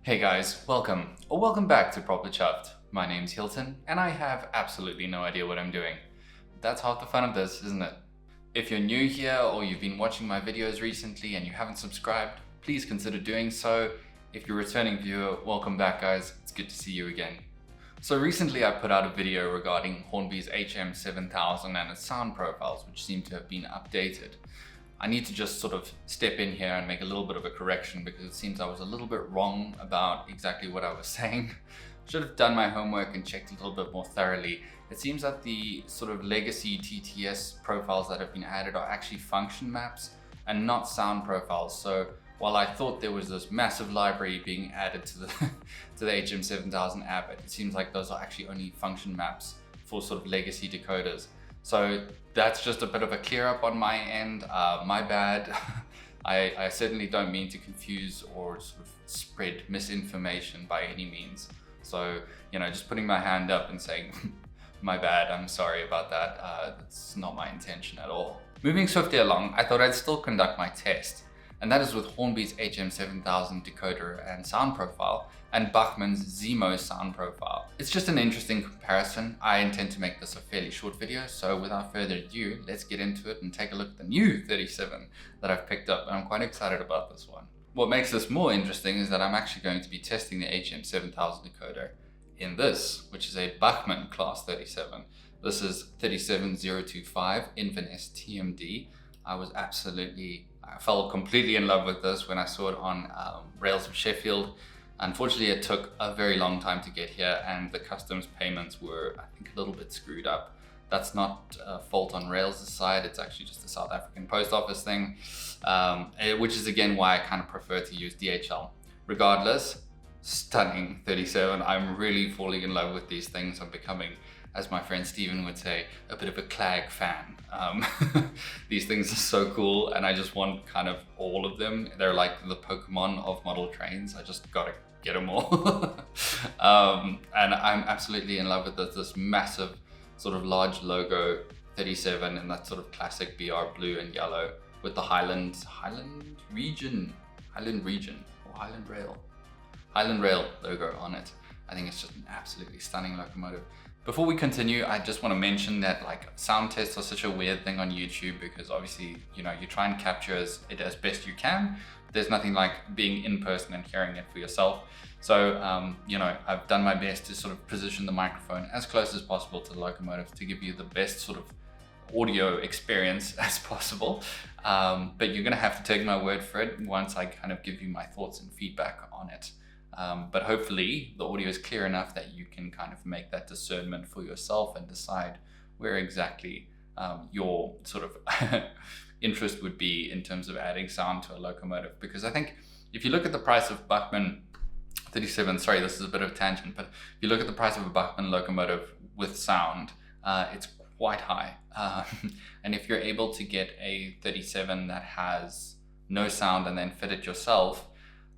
Hey guys, welcome or welcome back to Proper Chuffed. My name's Hilton and I have absolutely no idea what I'm doing. That's half the fun of this, isn't it? If you're new here or you've been watching my videos recently and you haven't subscribed, please consider doing so. If you're a returning viewer, welcome back guys, it's good to see you again. So recently I put out a video regarding Hornby's HM7000 and its sound profiles, which seem to have been updated. I need to just sort of step in here and make a little bit of a correction because it seems I was a little bit wrong about exactly what I was saying. Should have done my homework and checked a little bit more thoroughly. It seems that the sort of legacy TTS profiles that have been added are actually function maps and not sound profiles. So while I thought there was this massive library being added to the to the HM7000 app, it seems like those are actually only function maps for sort of legacy decoders. So that's just a bit of a clear up on my end. My bad. I certainly don't mean to confuse or sort of spread misinformation by any means. So, just putting my hand up and saying, my bad, I'm sorry about that. That's not my intention at all. Moving swiftly along, I thought I'd still conduct my test. And that is with Hornby's HM7000 decoder and sound profile and Bachmann's Zimo sound profile. It's just an interesting comparison. I intend to make this a fairly short video, so without further ado, let's get into it and take a look at the new 37 that I've picked up, and I'm quite excited about this one. What makes this more interesting is that I'm actually going to be testing the HM7000 decoder in this, which is a Bachmann class 37. This is 37025 Inverness TMD. I fell completely in love with this when I saw it on Rails of Sheffield. Unfortunately, it took a very long time to get here and the customs payments were, I think, a little bit screwed up. That's not a fault on Rails' side, it's actually just a South African post office thing, which is again why I kind of prefer to use DHL. Regardless, stunning 37. I'm really falling in love with these things. I'm becoming, as my friend Steven would say, a bit of a Clag fan. These things are so cool and I just want kind of all of them. They're like the Pokemon of model trains. I just gotta get them all. And I'm absolutely in love with this massive sort of large logo 37 in that sort of classic BR blue and yellow with the Highland Region or Highland Rail logo on it. I think it's just an absolutely stunning locomotive. Before we continue, I just want to mention that sound tests are such a weird thing on YouTube because obviously, you try and capture it as best you can. There's nothing like being in person and hearing it for yourself. So, I've done my best to sort of position the microphone as close as possible to the locomotive to give you the best sort of audio experience as possible. But you're going to have to take my word for it once I kind of give you my thoughts and feedback on it. But hopefully the audio is clear enough that you can kind of make that discernment for yourself and decide where exactly your sort of interest would be in terms of adding sound to a locomotive. Because I think if you look at the price of Bachmann 37, sorry, this is a bit of a tangent, but if you look at the price of a Bachmann locomotive with sound, it's quite high. And if you're able to get a 37 that has no sound and then fit it yourself,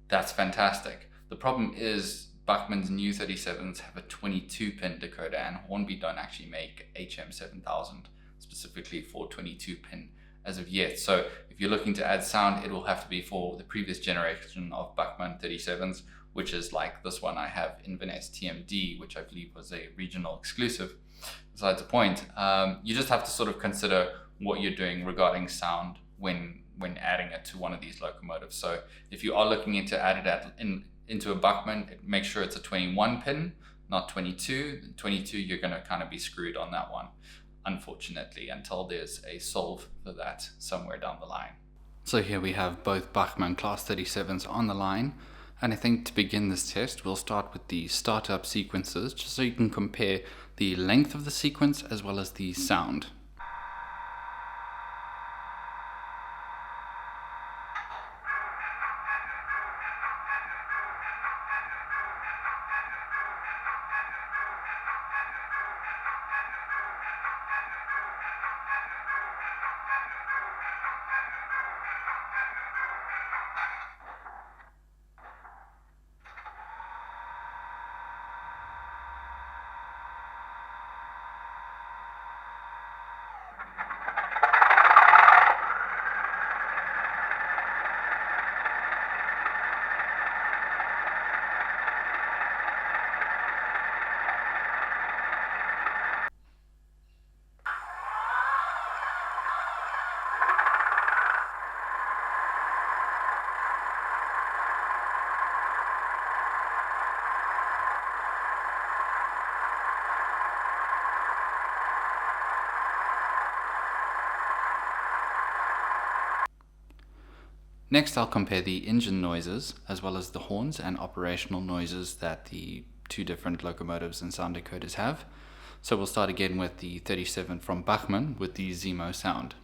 that's fantastic. The problem is Bachmann's new 37s have a 22-pin decoder and Hornby don't actually make HM7000 specifically for 22-pin as of yet. So if you're looking to add sound, it will have to be for the previous generation of Bachmann 37s, which is like this one I have, Inverness TMD, which I believe was a regional exclusive. Besides the point, you just have to sort of consider what you're doing regarding sound when adding it to one of these locomotives. So if you are looking into add it into a Bachmann, make sure it's a 21 pin, not 22. 22, you're going to kind of be screwed on that one, unfortunately, until there's a solve for that somewhere down the line. So here we have both Bachmann class 37s on the line. And I think to begin this test, we'll start with the startup sequences, just so you can compare the length of the sequence as well as the sound. Next, I'll compare the engine noises as well as the horns and operational noises that the two different locomotives and sound decoders have. So we'll start again with the 37 from Bachmann with the Zimo sound.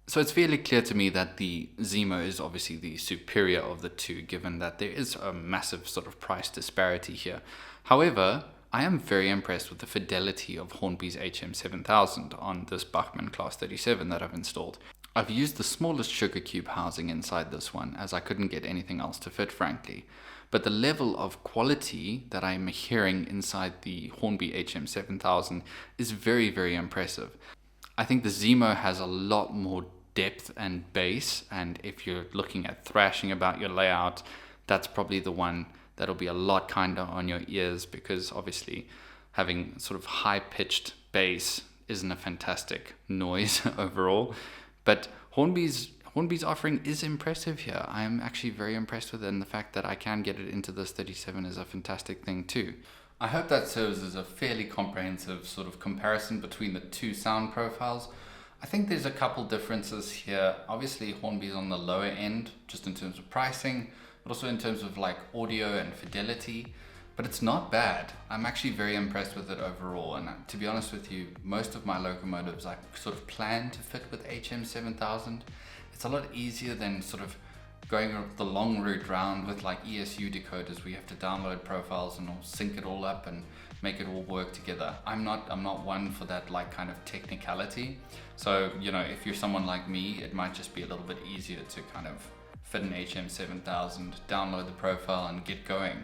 So it's fairly clear to me that the Zimo is obviously the superior of the two, given that there is a massive sort of price disparity here. However, I am very impressed with the fidelity of Hornby's HM7000 on this Bachmann Class 37 that I've installed. I've used the smallest sugar cube housing inside this one, as I couldn't get anything else to fit, frankly. But the level of quality that I'm hearing inside the Hornby HM7000 is very, very impressive. I think the Zimo has a lot more depth and bass, and if you're looking at thrashing about your layout, that's probably the one that'll be a lot kinder on your ears, because obviously having sort of high-pitched bass isn't a fantastic noise overall. But Hornby's offering is impressive here. I am actually very impressed with it, and the fact that I can get it into this 37 is a fantastic thing too. I hope that serves as a fairly comprehensive sort of comparison between the two sound profiles. I think there's a couple differences here. Obviously Hornby's on the lower end, just in terms of pricing, but also in terms of like audio and fidelity, but it's not bad. I'm actually very impressed with it overall, and to be honest with you, most of my locomotives I sort of plan to fit with HM7000. It's a lot easier than sort of going the long route round with like ESU decoders where you have to download profiles and sync it all up and make it all work together. I'm not one for that like kind of technicality. So, you know, if you're someone like me, it might just be a little bit easier to kind of fit an HM7000, download the profile and get going.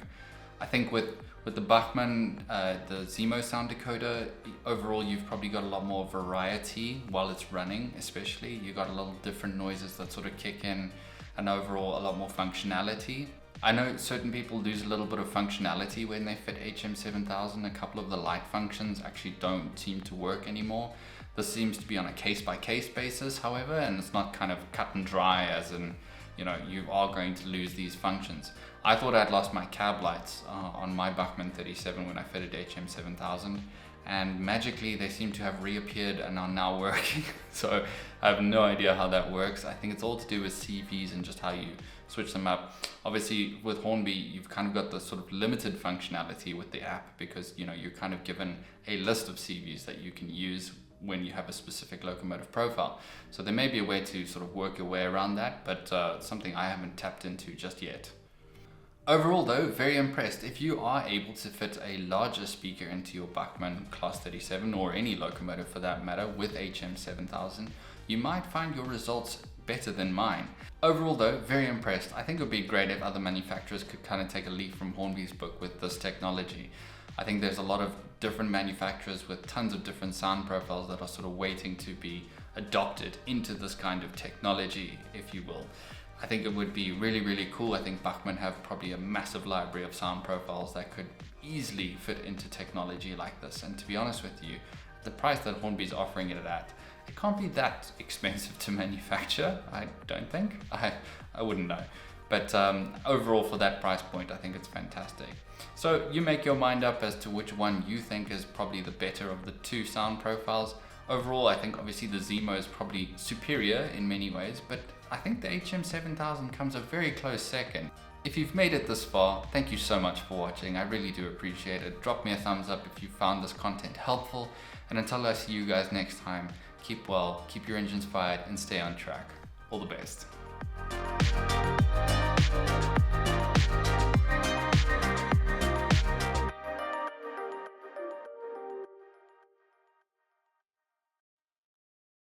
I think with the Bachmann, the Zimo sound decoder, overall you've probably got a lot more variety while it's running, especially. You got a little different noises that sort of kick in, and overall a lot more functionality. I know certain people lose a little bit of functionality when they fit HM7000. A couple of the light functions actually don't seem to work anymore. This seems to be on a case-by-case basis, however, and it's not kind of cut and dry as in, you know, you are going to lose these functions. I thought I'd lost my cab lights on my Bachmann 37 when I fitted HM7000, and magically they seem to have reappeared and are now working. So I have no idea how that works. I think it's all to do with CVs and just how you switch them up. Obviously with Hornby, you've kind of got the sort of limited functionality with the app, because, you know, you're kind of given a list of CVs that you can use when you have a specific locomotive profile. So there may be a way to sort of work your way around that, but something I haven't tapped into just yet. Overall though, very impressed. If you are able to fit a larger speaker into your Bachmann Class 37, or any locomotive for that matter, with HM7000, you might find your results better than mine. Overall though, very impressed. I think it would be great if other manufacturers could kind of take a leaf from Hornby's book with this technology. I think there's a lot of different manufacturers with tons of different sound profiles that are sort of waiting to be adopted into this kind of technology, if you will. I think it would be really, really cool. I think Bachmann have probably a massive library of sound profiles that could easily fit into technology like this. And to be honest with you, the price that Hornby's offering it at, it can't be that expensive to manufacture, I don't think. I wouldn't know. But overall, for that price point, I think it's fantastic. So you make your mind up as to which one you think is probably the better of the two sound profiles. Overall, I think obviously the Zimo is probably superior in many ways, but I think the HM7000 comes a very close second. If you've made it this far, thank you so much for watching. I really do appreciate it. Drop me a thumbs up if you found this content helpful. And until I see you guys next time, keep well, keep your engines fired, and stay on track. All the best.